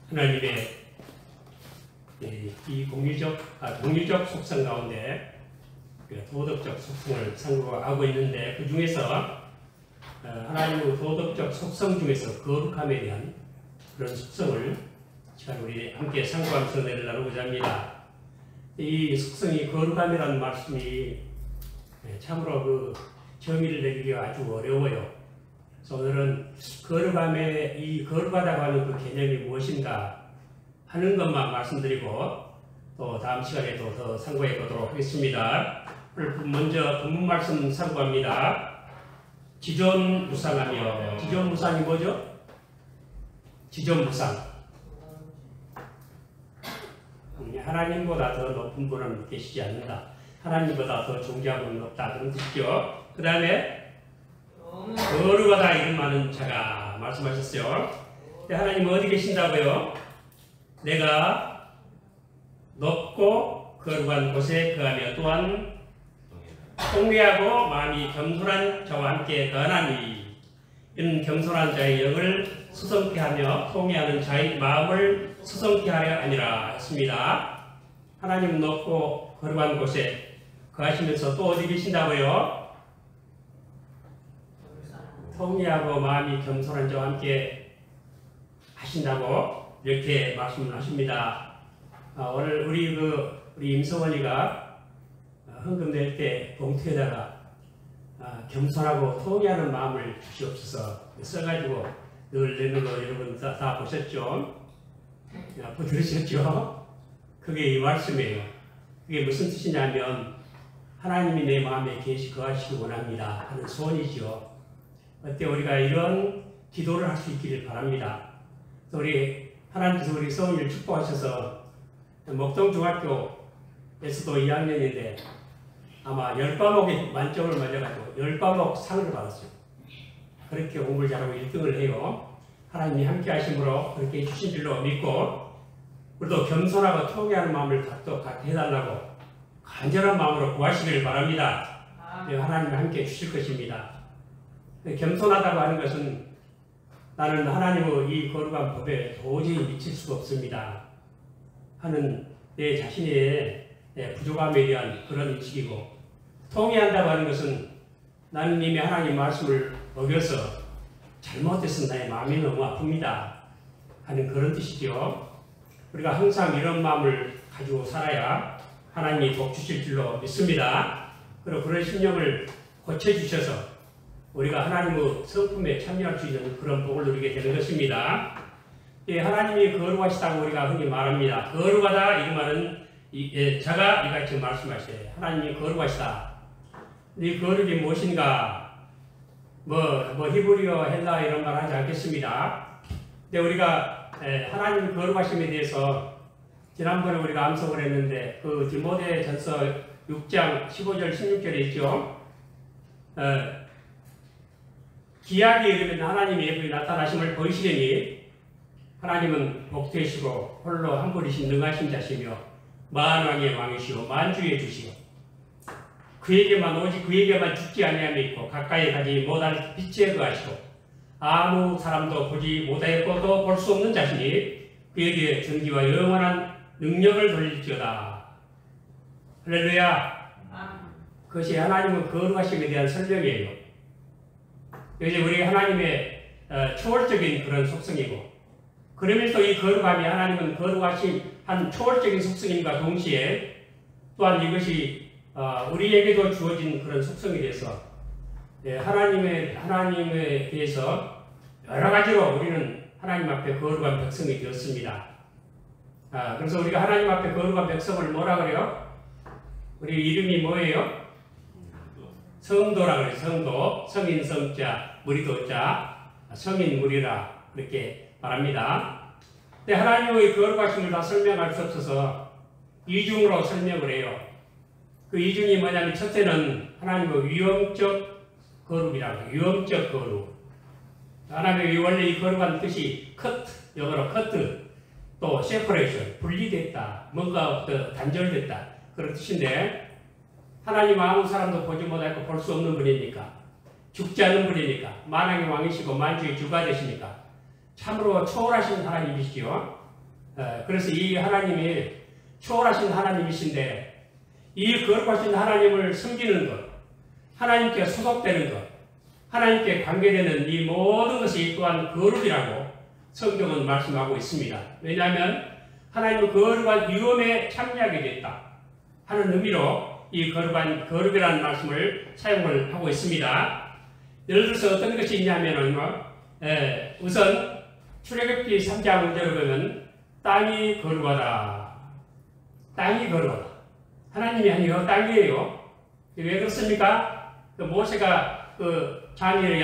하나님의 이 동일적 속성 가운데 도덕적 속성을 상고하고 있는데, 그 중에서 하나님의 도덕적 속성 중에서 거룩함에 대한 그런 속성을 시간 우리 함께 상고하면서 나누고자 합니다. 이 속성이 거룩함이라는 말씀이 참으로 그 정의를 내리기가 아주 어려워요. 그래서 오늘은 이 거룩하다고 하는 그 개념이 무엇인가 하는 것만 말씀드리고, 또 다음 시간에도 더 상고해 보도록 하겠습니다. 먼저 본문 말씀 상고합니다. 지존무상하며, 지존무상이 뭐죠? 지존무상. 하나님보다 더 높은 분은 계시지 않는다. 하나님보다 더 존귀한 분은 없다. 그런 뜻이죠. 그 다음에 거룩하다 이름 많은 자가 말씀하셨어요. 하나님은 어디 계신다고요? 내가 높고 거룩한 곳에 거하며 또한 통회하고 마음이 겸손한 자와 함께 거하나니, 이는 겸손한 자의 영을 수성케 하며 통회하는 자의 마음을 수성케 하려 아니라 했습니다. 하나님 높고 거룩한 곳에 거하시면서 또 어디 계신다고요? 통회하고 마음이 겸손한 자와 함께 하신다고 이렇게 말씀을 하십니다. 오늘 우리 임성원이가 헌금 낼 때 봉투에다가 겸손하고 통회하는 마음을 주시옵소서 써가지고 늘 내는 거 여러분 다 보셨죠? 들으셨죠? 그게 이 말씀이에요. 그게 무슨 뜻이냐면 하나님이 내 마음에 거하시기 원합니다 하는 소원이죠. 어때 우리가 이런 기도를 할 수 있기를 바랍니다. 하나님께서 우리 성인을 축복하셔서 목동중학교에서도 2학년인데 아마 10과목에 만점을 맞아가지고 10과목 상을 받았어요. 그렇게 공부를 잘하고 1등을 해요. 하나님이 함께 하심으로 그렇게 해주신 줄로 믿고, 우리도 겸손하고 통회하는 마음을 갖게 해달라고 간절한 마음으로 구하시길 바랍니다. 하나님이 함께 해주실 것입니다. 겸손하다고 하는 것은 나는 하나님의 이 거룩한 법에 도저히 미칠 수가 없습니다 하는 내 자신의 부족함에 대한 그런 인식이고, 통회한다고 하는 것은 나는 이미 하나님 말씀을 어겨서 잘못해서 나의 마음이 너무 아픕니다 하는 그런 뜻이죠. 우리가 항상 이런 마음을 가지고 살아야 하나님이 복 주실 줄로 믿습니다. 그리고 그런 심령을 고쳐주셔서 우리가 하나님의 성품에 참여할 수 있는 그런 복을 누리게 되는 것입니다. 하나님이 거룩하시다고 우리가 흔히 말합니다. 거룩하다 이 말은 자가 이같이 말씀하시되 하나님이 거룩하시다. 이 거룩이 무엇인가? 히브리어, 헬라 이런 말 하지 않겠습니다. 근데 우리가 하나님 거룩하심에 대해서 지난번에 우리가 암송을 했는데 그 디모데전서 6장 15절 16절에 있죠. 기약에 이르면 하나님의 예불이 나타나심을 보이시려니 하나님은 복되시고 홀로 한 분이신 능하신 자시며 만왕의 왕이시오 만주의 주시오, 오직 그에게만 죽지 아니함이 있고 가까이 가지 못할 빛에 거하시고 아무 사람도 보지 못하였고 또 볼 수 없는 자시니 그에게 존귀와 영원한 능력을 돌릴지어다. 할렐루야. 그것이 하나님의 거룩하심에 대한 설명이에요. 이제 우리 하나님의 초월적인 그런 속성이고, 그러면서 이 거룩함이 하나님은 거룩하신 한 초월적인 속성임과 동시에 또한 이것이 우리에게도 주어진 그런 속성에 대해서 하나님에 대해서 여러 가지로 우리는 하나님 앞에 거룩한 백성이 되었습니다. 그래서 우리가 하나님 앞에 거룩한 백성을 뭐라 그래요? 우리 이름이 뭐예요? 성도라 그래요. 성도, 성인 성자, 무리도자, 성인 무리라 그렇게 말합니다. 근데 하나님의 거룩하심을 다 설명할 수 없어서 이중으로 설명을 해요. 그 이중이 뭐냐면 첫째는 하나님의 위험적 거룩이라고 해요. 위험적 거룩. 하나님의 원래 이 거룩한 뜻이 영어로 커트, 또 세퍼레이션, 분리됐다, 뭔가 단절됐다 그런 뜻인데, 하나님 아무 사람도 보지 못하고 볼 수 없는 분이니까, 죽지 않는 분이니까, 만왕의 왕이시고 만주의 주가 되시니까 참으로 초월하신 하나님이시죠. 그래서 이 하나님이 초월하신 하나님이신데 이 거룩하신 하나님을 섬기는 것, 하나님께 소속되는 것, 하나님께 관계되는 이 모든 것이 또한 거룩이라고 성경은 말씀하고 있습니다. 왜냐하면 하나님은 거룩한 위험에 참여하게 됐다 하는 의미로 이 거룩이라는 말씀을 사용을 하고 있습니다. 예를 들어서 어떤 것이 있냐면은 우선 출애굽기 3장 5절을 보면 땅이 거룩하다. 땅이 거룩하다. 하나님이 아니요 땅이에요. 왜 그렇습니까? 모세가 장인의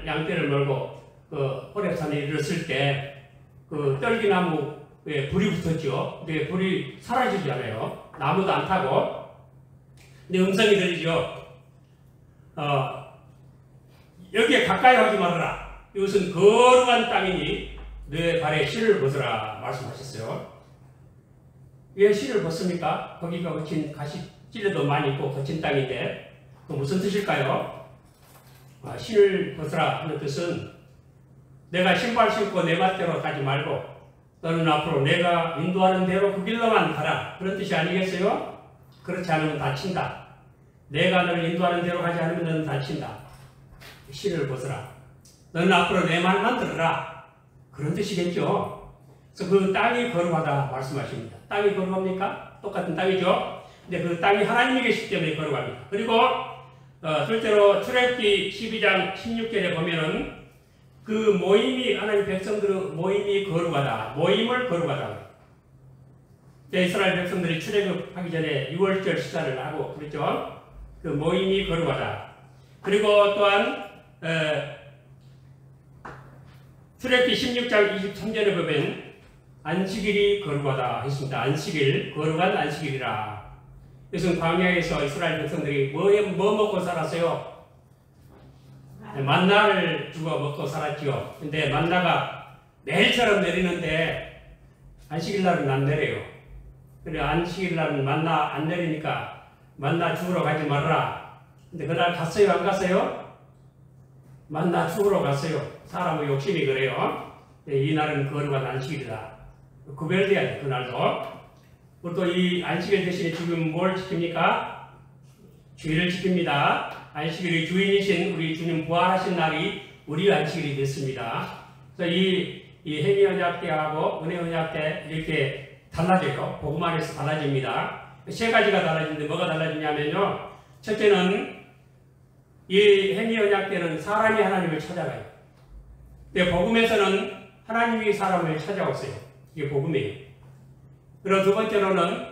양떼를 몰고 호렙산에 이르렀을 때 떨기나무에 불이 붙었죠. 근데 불이 사라지지 않아요. 나무도 안 타고. 근데 음성이 들리죠. 여기에 가까이 하지 말아라. 이것은 거룩한 땅이니 내 발에 실을 벗으라 말씀하셨어요. 왜 실을 벗습니까? 거기가 거친 가시찔레도 많이 있고 거친 땅인데 무슨 뜻일까요? 실을 벗으라 하는 뜻은 내가 신발 신고 내 맛대로 가지 말고 너는 앞으로 내가 인도하는 대로 그 길로만 가라. 그런 뜻이 아니겠어요? 그렇지 않으면 다친다. 내가 너를 인도하는 대로 가지 않으면 너는 다친다. 실을 벗으라. 너는 앞으로 내 말만 들으라. 그런 뜻이겠죠. 그래서 그 땅이 거룩하다 말씀하십니다. 땅이 거룩합니까? 똑같은 땅이죠. 근데 그 땅이 하나님이 계시기 때문에 거룩합니다. 그리고 실제로 출애굽기 12장 16절에 보면은 그 모임이 하나님 백성들의 모임이 거룩하다. 모임을 거룩하다. 이스라엘 백성들이 출애굽하기 전에 6월절 식사를 하고 그랬죠. 그 모임이 거룩하다. 그리고 또한 출애굽기 16장 23절에 보면 안식일이 거룩하다 했습니다. 안식일, 거룩한 안식일이라. 이것은 광야에서 이스라엘 백성들이 뭐 먹고 살았어요? 만나를 주고 먹고 살았지요. 근데 만나가 매일처럼 내리는데 안식일날은 안 내려요. 그래 안식일날은 만나 안 내리니까 만나 주우러 가지 말아라. 근데 그날 갔어요? 안 갔어요? 만나 주우러 갔어요. 사람의 욕심이 그래요. 이 날은 거룩한 안식일이다. 구별돼야 돼, 그날도. 또 이 안식일 대신에 지금 뭘 지킵니까? 주일을 지킵니다. 안식일의 주인이신 우리 주님 부활하신 날이 우리 안식일이 됐습니다. 그래서 이 행위언약대하고 은혜언약대 이렇게 달라져요. 복음 안에서 달라집니다. 세 가지가 달라지는데 뭐가 달라지냐면요. 첫째는 이 행위언약대는 사람이 하나님을 찾아가요. 근데 복음에서는 하나님이 사람을 찾아왔어요. 이게 복음이에요. 그리고 두 번째로는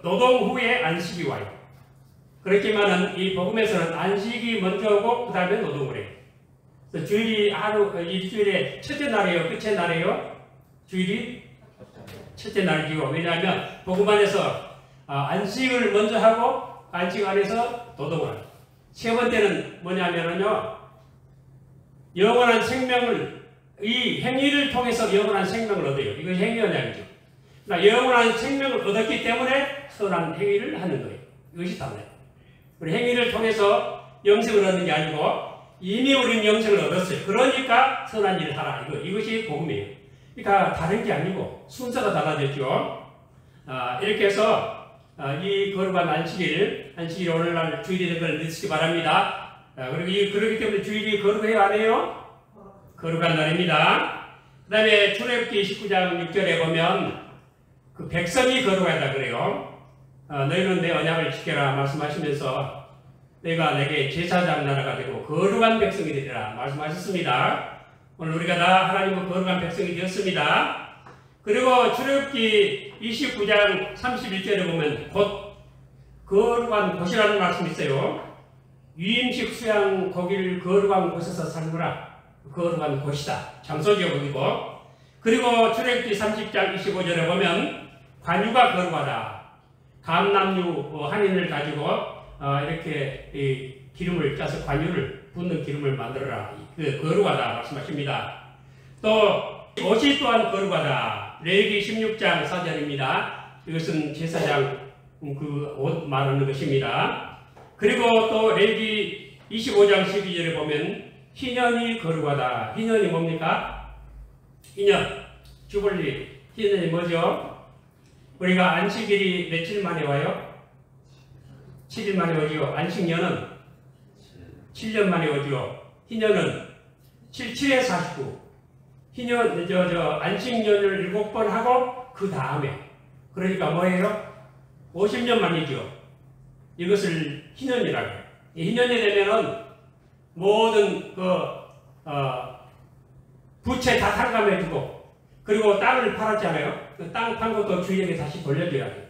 노동 후에 안식이 와요. 그렇지만은 이 복음에서는 안식이 먼저 오고 그 다음에 노동을 해요. 그래서 주일이 일주일에 첫째 날이에요? 끝째 날이에요? 주일이 첫째 날이고. 왜냐하면 복음 안에서 안식을 먼저 하고 안식 안에서 노동을 해요. 세 번째는 뭐냐면요. 영원한 생명을 이 행위를 통해서 영원한 생명을 얻어요. 이건 행위언약이죠. 그러니까 영원한 생명을 얻었기 때문에 선한 행위를 하는 거예요. 이것이 달라요. 우리 행위를 통해서 영생을 얻는 게 아니고 이미 우리는 영생을 얻었어요. 그러니까 선한 일을 하라. 이것이 복음이에요. 그러니까 다른 게 아니고 순서가 달라졌죠. 이렇게 해서 이 거룩한 안식일 오늘날 주일이 된 걸 믿으시기 바랍니다. 그리고 그렇기 때문에 주일이 거룩해요, 안 해요? 거룩한 날입니다. 그 다음에 출애굽기 19장 6절에 보면 그 백성이 거룩하다 그래요. 너희는 내 언약을 지켜라 말씀하시면서 내가 내게 제사장 나라가 되고 거룩한 백성이 되리라 말씀하셨습니다. 오늘 우리가 다 하나님의 거룩한 백성이 되었습니다. 그리고 출애굽기 29장 31절에 보면 곧 거룩한 곳이라는 말씀이 있어요. 유임식 수양 거기를 거룩한 곳에서 살구라. 거룩한 곳이다. 장소지어 거기고. 그리고 출애굽기 30장 25절에 보면 관유가 거룩하다. 감남유 한인을 가지고 이렇게 기름을 짜서 관유를 붓는 기름을 만들어라. 거룩하다 말씀하십니다. 또 옷이 또한 거룩하다. 레위기 16장 4절입니다. 이것은 제사장 그 옷 말하는 것입니다. 그리고 또 레위기 25장 12절에 보면 희년이 거룩하다. 희년이 뭡니까? 희년, 주볼리. 희년이 뭐죠? 우리가 안식일이 며칠 만에 와요? 7일 만에 오죠. 안식년은 7년 만에 오죠. 희년은 7에 49. 희년, 안식년을 7번 하고 그 다음에. 그러니까 뭐예요? 50년 만이죠. 이것을 희년이라고 해요. 희년이 되면은 모든 부채 다 탕감해주고, 그리고 땅을 팔았잖아요. 그 땅 판 것도 주인에게 다시 돌려줘야 돼요.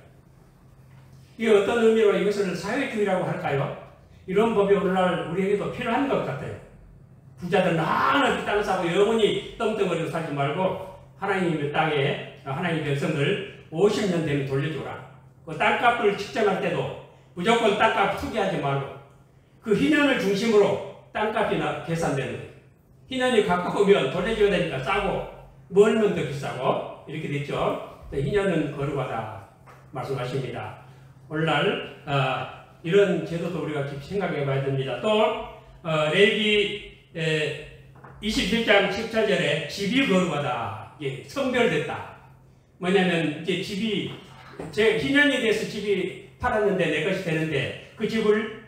이게 어떤 의미로 이것을 사회주의라고 할까요? 이런 법이 오늘날 우리에게도 필요한 것 같아요. 부자들 나눠 땅 사고 영원히 떵떵거리고 살지 말고 하나님의 땅에 하나님의 백성들 50년 되면 돌려줘라. 그 땅값을 측정할 때도 무조건 땅값 투기하지 말고 그 희년을 중심으로 땅값이 계산되는 거예요. 희년이 가까우면 돌려줘야 되니까 싸고 멀면 더 비싸고 이렇게 됐죠. 희년은 거룩하다 말씀하십니다. 오늘날 이런 제도도 우리가 깊이 생각해 봐야 됩니다. 또 레위기 27장 17절에 집이 거룩하다. 성별됐다. 뭐냐면 이제 집이 희년에 대해서 집이 팔았는데 내 것이 되는데 그 집을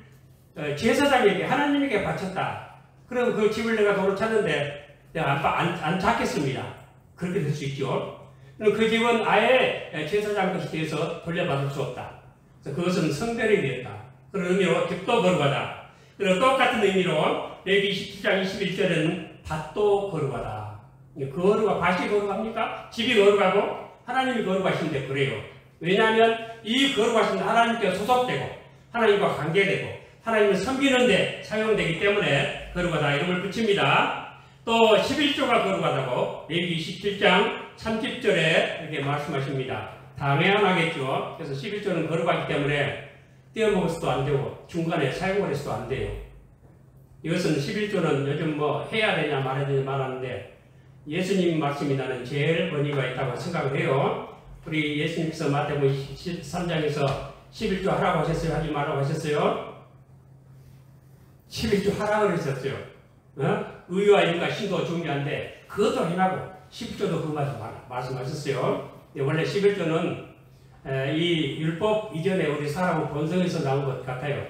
제사장에게 하나님에게 바쳤다. 그럼 그 집을 내가 도로 찾는데 내가 안 찾겠습니다. 그렇게 될 수 있죠. 그 집은 아예 제사장 것이 되어서 돌려받을 수 없다. 그래서 그것은 성별이 되었다. 그런 의미로 집도 거룩하다. 그리고 똑같은 의미로 레위기 27장 21절에는 밭도 거룩하다. 밭이 거룩합니까? 집이 거룩하고 하나님이 거룩하신데 그래요. 왜냐하면 이 거룩하신 하나님께 소속되고 하나님과 관계되고 하나님을 섬기는데 사용되기 때문에 거룩하다 이름을 붙입니다. 또 11조가 거룩하다고 레위기 27장 30절에 이렇게 말씀하십니다. 당연하겠죠. 그래서 11조는 거룩하기 때문에 떼어먹어서도 안 되고 중간에 사용을 해서도 안 돼요. 이것은 11조는 요즘 뭐 해야 되냐 말아야 되냐 말하는데 예수님 말씀이 나는 제일 권위가 있다고 생각을 해요. 우리 예수님께서 마태복음 13장에서 11조 하라고 하셨어요? 하지 말라고 하셨어요? 11조 하라고 그러셨어요. 의와 인과 신도 중요한데 그것도 해나고 11조도 그 말씀하셨어요. 원래 11조는 이 율법 이전에 우리 사람은 본성에서 나온 것 같아요.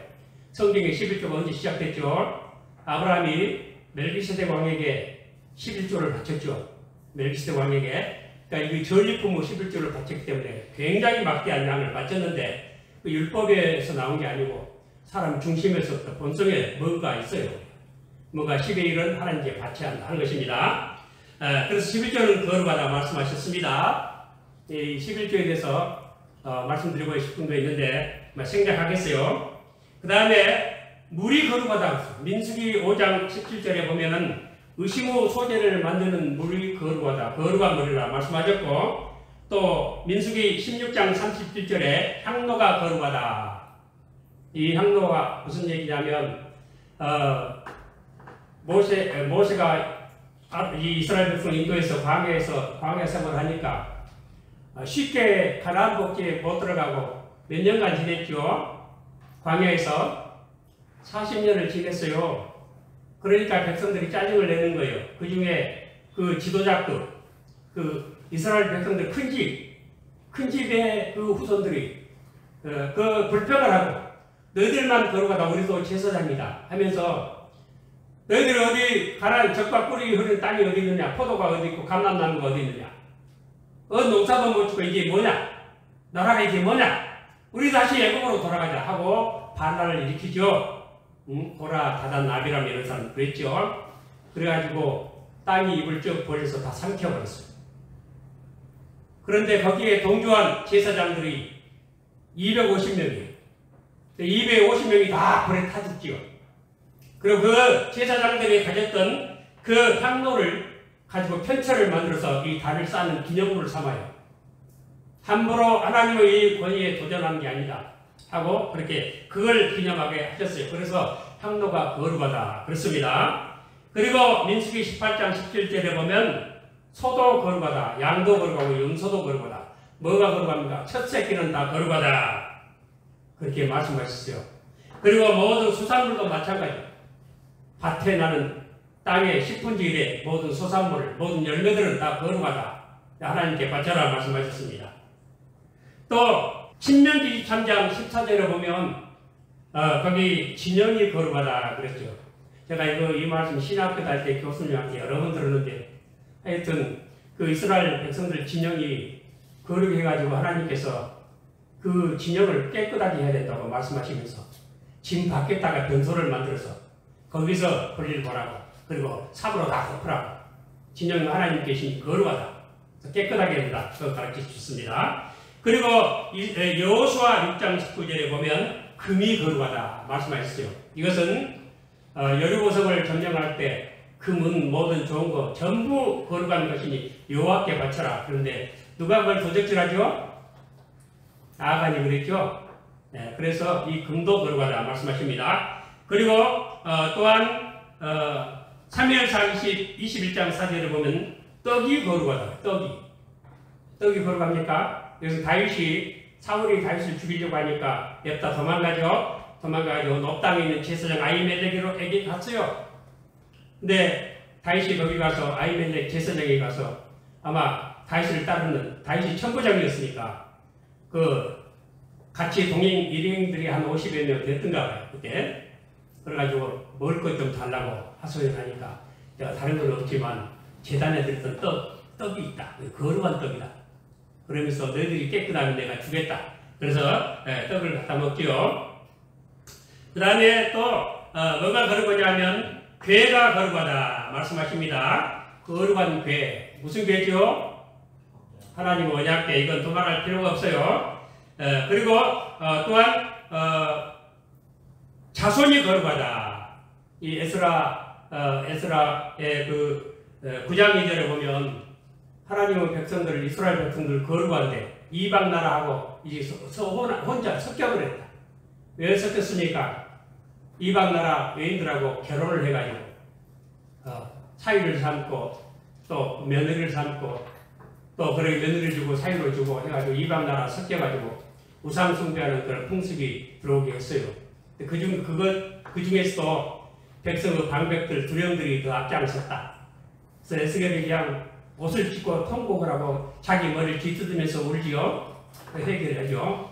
성경의 11조가 언제 시작됐죠? 아브라함이 멜기세덱 왕에게 11조를 바쳤죠. 멜기세덱 왕에게. 그러니까 이 전리품으로 11조를 바쳤기 때문에 굉장히 막대한 양을 바쳤는데 그 율법에서 나온 게 아니고 사람 중심에서부터 본성에 뭔가 있어요. 뭔가 10의 1은 하나님께 바쳐야 한다 하는 것입니다. 그래서 11조는 거룩하다 말씀하셨습니다. 이 11조에 대해서 말씀드리고 싶은 거 있는데 생략하겠어요. 그 다음에 물이 거룩하다. 민수기 5장 17절에 보면은 의심후 소재를 만드는 물이 거룩하다. 거룩한 물이라 말씀하셨고 또 민수기 16장 37절에 향로가 거룩하다. 이 향로가 무슨 얘기냐면 모세가 이 이스라엘 백성 인도에서 광야 생활을 하니까 쉽게 가나안 복지에 못 들어가고 몇 년간 지냈죠. 광야에서 40년을 지냈어요. 그러니까 백성들이 짜증을 내는 거예요. 그 중에 그 지도자급, 그 이스라엘 백성들 큰 집의 그 후손들이 그 불평을 하고 너희들만 거룩하다. 우리도 제사장이다 하면서 너희들 어디 가나안 적과 꿀이 흐르는 땅이 어디 있느냐? 포도가 어디 있고 감람나무가 어디 있느냐? 농사도 못 짓고 이게 뭐냐? 나라가 이게 뭐냐? 우리 다시 애굽으로 돌아가자 하고 반란을 일으키죠. 고라, 다단, 나비람 이런 사람 그랬죠. 그래가지고 땅이 입을 쭉 벌려서 다 삼켜버렸어요. 그런데 거기에 동조한 제사장들이 250명이에요. 250명이 다 불에 타졌지요. 그리고 그 제사장들이 가졌던 그 향로를 가지고 편차를 만들어서 이 달을 쌓는 기념물을 삼아요. 함부로 하나님의 권위에 도전하는 게 아니다 하고 그렇게 그걸 기념하게 하셨어요. 그래서 향로가 거룩하다 그렇습니다. 그리고 민수기 18장 17절에 보면 소도 거룩하다, 양도 거룩하고 염소도 거룩하다. 뭐가 거룩합니까? 첫 새끼는 다 거룩하다 그렇게 말씀하셨어요. 그리고 모든 수산물도 마찬가지. 밭에 나는 땅의 10분지 1의 모든 소산물, 모든 열매들은 다 거룩하다. 하나님께 바쳐라 말씀하셨습니다. 또 신명기 23장 14절에 보면 거기 진영이 거룩하다 그랬죠. 제가 이 말씀 신학교 다닐 때 교수님한테 여러 번 들었는데 하여튼 그 이스라엘 백성들 진영이 거룩해가지고 하나님께서 그 진영을 깨끗하게 해야 된다고 말씀하시면서 진 밖에다가 변소를 만들어서 거기서 볼일 보라고 그리고 삽으로 다 덮으라고 진영 하나님 계신 거룩하다. 깨끗하게 된다. 그거 가르쳐 주셨습니다. 그리고 여호수아 6장 19절에 보면 금이 거룩하다 말씀하셨어요. 이것은 여리고성을 점령할 때 금은 모든 좋은 거 전부 거룩한 것이니 여호와께 바쳐라. 그런데 누가 그걸 도적질하죠? 아간이 그랬죠. 네, 그래서 이 금도 거룩하다 말씀하십니다. 그리고 또한 사무엘상 21장 4절에 보면 떡이 거룩하다. 떡이 거룩합니까? 그래서 사울이 다윗을 죽이려고 하니까 냅다 도망가가지고 높 땅에 있는 제사장 아히멜렉에게 갔어요. 근데 다윗이 거기 가서 아히멜렉 제사장에 가서 아마 다윗을 따르는 다윗이 천부장이었으니까 그 같이 동행 일행들이 한 50여 명 됐던가 봐요. 그때 그래가지고 먹을 것 좀 달라고 하소연 하니까 내가 다른 건 없지만 제단에 들었던 떡이 있다. 거룩한 떡이다. 그러면서 너희들이 깨끗하면 내가 주겠다. 그래서 떡을 갖다 먹지요. 그 다음에 또 뭐가 거룩하냐면 괴가 거룩하다 말씀하십니다. 거룩한 괴. 무슨 괴죠? 하나님 언약궤. 이건 도말할 필요가 없어요. 그리고 또한 자손이 거룩하다. 이 에스라의 그 9장 2절에 보면 하나님의 백성들, 이스라엘 백성들 거룩한데 이방 나라하고 이제 혼자 섞여버렸다. 왜 섞였습니까? 이방 나라 외인들하고 결혼을 해가지고 사위를 삼고 또 며느리를 삼고 또 그렇게 며느리를 주고 사위를 주고 해가지고 이방 나라 섞여가지고 우상 숭배하는 그런 풍습이 들어오게 했어요. 그 중에서도 백성의 방백들, 두령들이 더 앞장섰다. 그래서 에스겔이 그냥 옷을 찢고 통곡을 하고 자기 머리를 뒤뜯으면서 울지요. 해결을 하죠.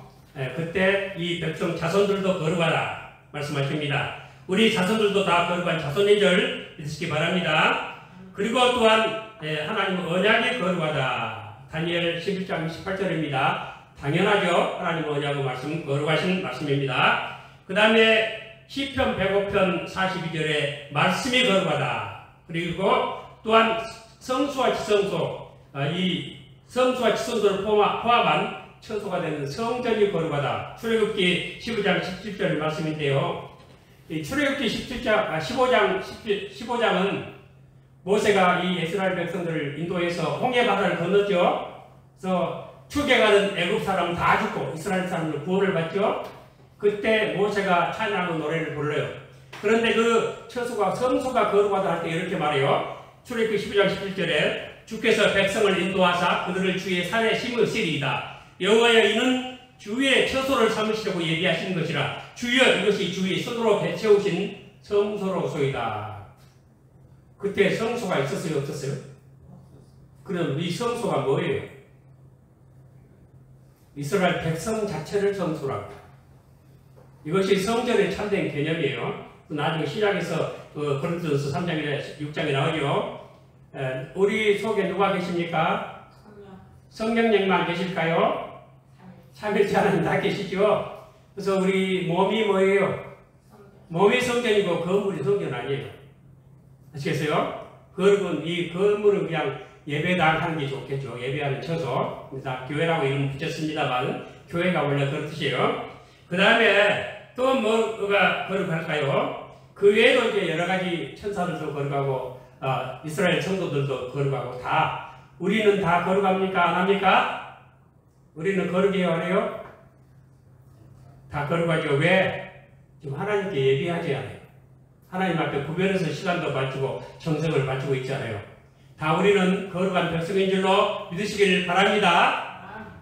그때 이 백성 자손들도 거룩하다 말씀하십니다. 우리 자손들도 다 거룩한 자손인 줄 믿으시기 바랍니다. 그리고 또한 하나님의 언약이 거룩하다. 다니엘 11장 18절입니다. 당연하죠. 하나님의 언약의 말씀 거룩하신 말씀입니다. 그 다음에 시편 105편 42절에 말씀이 거룩하다. 그리고 또한 성수와 지성소, 이 성수와 지성소를 포함한 처소가 되는 성전이 거룩하다. 출애굽기 15장 17절 말씀인데요. 이 출애굽기 15장은 모세가 이 이스라엘 백성들을 인도해서 홍해 바다를 건넜죠. 그래서 출애굽하는 애굽 사람 다 죽고 이스라엘 사람들 구원을 받죠. 그때 모세가 찬양하는 노래를 불러요. 그런데 그 처소가 성소가 거룩하다 할 때 이렇게 말해요. 출애굽기 12장 17절에 주께서 백성을 인도하사 그들을 주의 산에 심으시리이다. 여호와여 이는 주의 처소를 삼으시려고 예비하신 것이라. 주여 이것이 주의 손으로 배채우신 성소로소이다. 그때 성소가 있었어요? 없었어요? 그럼 이 성소가 뭐예요? 이스라엘 백성 자체를 성소라고. 이것이 성전의 참된 개념이에요. 나중에 시작해서 고린도전서 3장이나 6장에 나오죠. 우리 속에 누가 계십니까? 성령님만 계실까요? 삼일째 하나님 다 계시죠. 그래서 우리 몸이 뭐예요? 몸이 성전이고 건물이 성전 아니에요. 아시겠어요? 그러면 이 건물은 그냥 예배당 하는 게 좋겠죠. 예배하는 처소. 다 교회라고 이름 붙였습니다만 교회가 원래 그런 뜻이에요. 그 다음에 또 뭐가 거룩할까요? 그 외에도 이제 여러 가지 천사들도 거룩하고 이스라엘 성도들도 거룩하고 다 우리는 다 거룩합니까? 안 합니까? 우리는 거룩해요? 안 해요? 다 거룩하죠. 왜? 지금 하나님께 예비하지 않아요. 하나님 앞에 구별해서 시간도 바치고 정성을 바치고 있잖아요. 다 우리는 거룩한 백성인 줄로 믿으시길 바랍니다.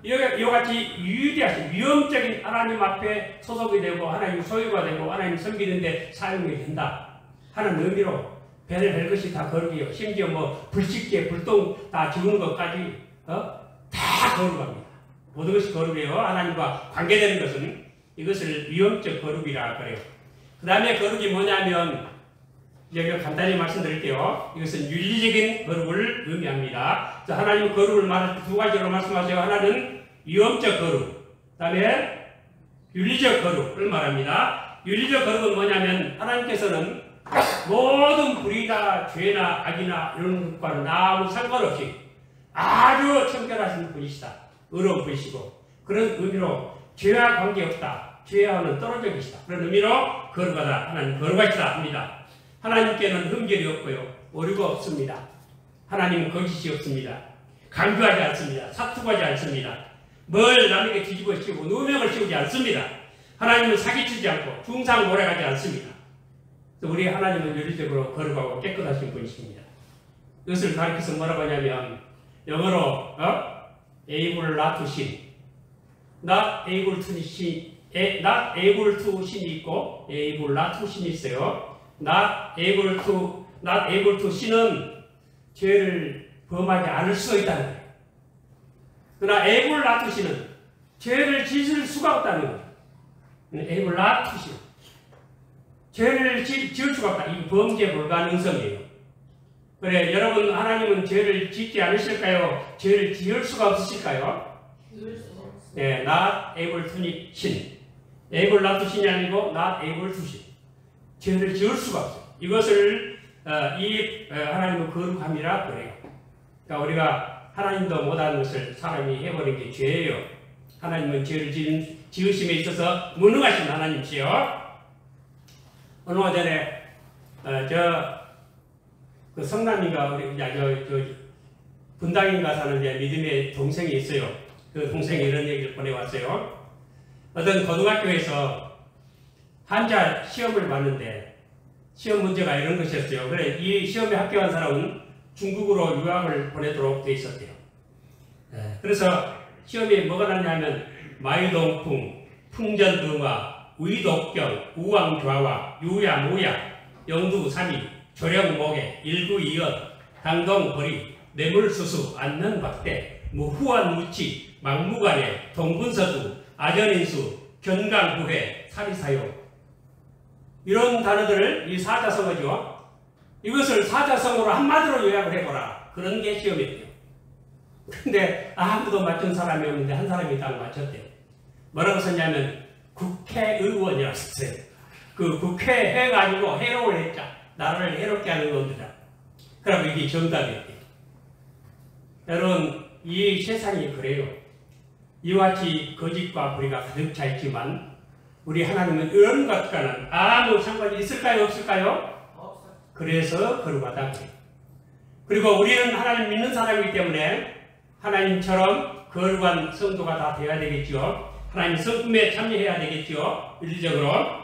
이와같이 위대하신 위험적인 하나님 앞에 소속이 되고 하나님 소유가 되고 하나님 섬기는데 사용이 된다 하는 의미로 별 것이 다 거룩이요. 심지어 뭐 불식제, 불똥 다 지우는 것까지 다 거룩합니다. 모든 것이 거룩이에요. 하나님과 관계되는 것은 이것을 위험적 거룩이라 그래요. 그 다음에 거룩이 뭐냐면 여기 간단히 말씀드릴게요. 이것은 윤리적인 거룩을 의미합니다. 하나님은 거룩을 말할 때 두 가지로 말씀하세요. 하나는 위험적 거룩, 그 다음에 윤리적 거룩을 말합니다. 윤리적 거룩은 뭐냐면 하나님께서는 모든 불의나 죄나 악이나 이런 것과는 아무 상관없이 아주 청결하신 분이시다. 의로운 분이시고 그런 의미로 죄와 관계없다. 죄와는 떨어져 계시다. 그런 의미로 거룩하다. 하나님 거룩하시다 합니다. 하나님께는 흠결이 없고요. 오류가 없습니다. 하나님은 거짓이 없습니다. 강조하지 않습니다. 사투하지 않습니다. 뭘 남에게 뒤집어 씌우고 누명을 씌우지 않습니다. 하나님은 사기치지 않고 중상모략하지 않습니다. 우리 하나님은 윤리적으로 거룩하고 깨끗하신 분이십니다. 이것을 가리켜서 뭐라고 하냐면 영어로 able not to sin, not able to sin, not able to sin이 있고 able not to sin이 있어요. not able to sin은 죄를 범하지 않을 수가 있다는 거예요. 그러나 able not to sin은 죄를 짓을 수가 없다는 거예요. able not to sin. 죄를 지을 수가 없다. 이 범죄 불가능성이에요. 그래, 여러분 하나님은 죄를 짓지 않으실까요? 죄를 지을 수가 없으실까요? 네, not able to sin. able not to sin이 아니고 not able to sin. 죄를 지을 수가 없어요. 이것을 하나님은 거룩함이라 그래요. 그러니까 우리가 하나님도 못하는 것을 사람이 해버린 게 죄예요. 하나님은 죄를 지으심에 있어서 무능하신 하나님이시요. 얼마 전에 그 성남인가 우리 분당인가 사는 믿음의 동생이 있어요. 그 동생이 이런 얘기를 보내왔어요. 어떤 고등학교에서 한자 시험을 봤는데 시험 문제가 이런 것이었어요. 그래 이 시험에 합격한 사람은 중국으로 유학을 보내도록 돼 있었대요. 그래서 시험에 뭐가 나냐면 마유동풍, 풍전등화, 위독경, 우왕좌화, 유야무야, 영두삼이, 조령목에, 일구이연, 당동거리, 뇌물수수, 안능박대, 무후한무치, 막무가내, 동분서두, 아전인수, 견강부회, 사리사요. 이런 단어들을 이 사자성어죠. 이것을 사자성어로 한마디로 요약을 해보라. 그런 게 시험이에요. 근데 아무도 맞춘 사람이 없는데 한 사람이 딱 맞췄대요. 뭐라고 썼냐면 국회의원이라고 썼어요. 그 국회해가 아니고 해로울 해자. 나라를 해롭게 하는 놈들이라. 그럼 이게 정답이었대요. 여러분 이 세상이 그래요. 이와 같이 거짓과 불의가 가득 차 있지만 우리 하나님은 이런 것과는 아무 상관이 있을까요? 없을까요? 없어요. 그래서 거룩하다. 그리고 우리는 하나님 믿는 사람이기 때문에 하나님처럼 거룩한 성도가 다 되어야 되겠죠. 하나님 성품에 참여해야 되겠죠. 윤리적으로.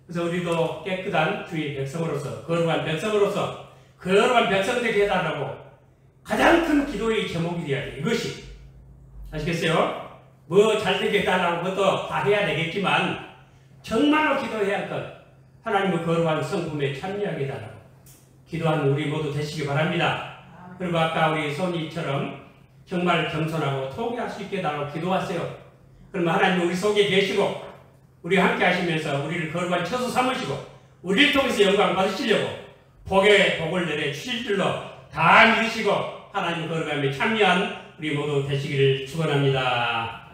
그래서 우리도 깨끗한 주의 백성으로서 거룩한 백성으로서 거룩한 백성 되게 해달라고 가장 큰 기도의 제목이 되어야 돼. 이것이. 아시겠어요? 뭐 잘되게 해달라고 그것도 다 해야 되겠지만 정말로 기도해야 할 것, 하나님의 거룩한 성품에 참여하게 해달라고 기도하는 우리 모두 되시기 바랍니다. 그리고 아까 우리 소니처럼 정말 겸손하고 통회할 수 있게 해달라고 기도하세요. 그러면 하나님 우리 속에 계시고 우리 함께 하시면서 우리를 거룩한 처소 삼으시고 우리를 통해서 영광 받으시려고 복에 복을 내려 주실 줄로 다 믿으시고 하나님 거룩함에 참여한 우리 모두 되시기를 축원합니다.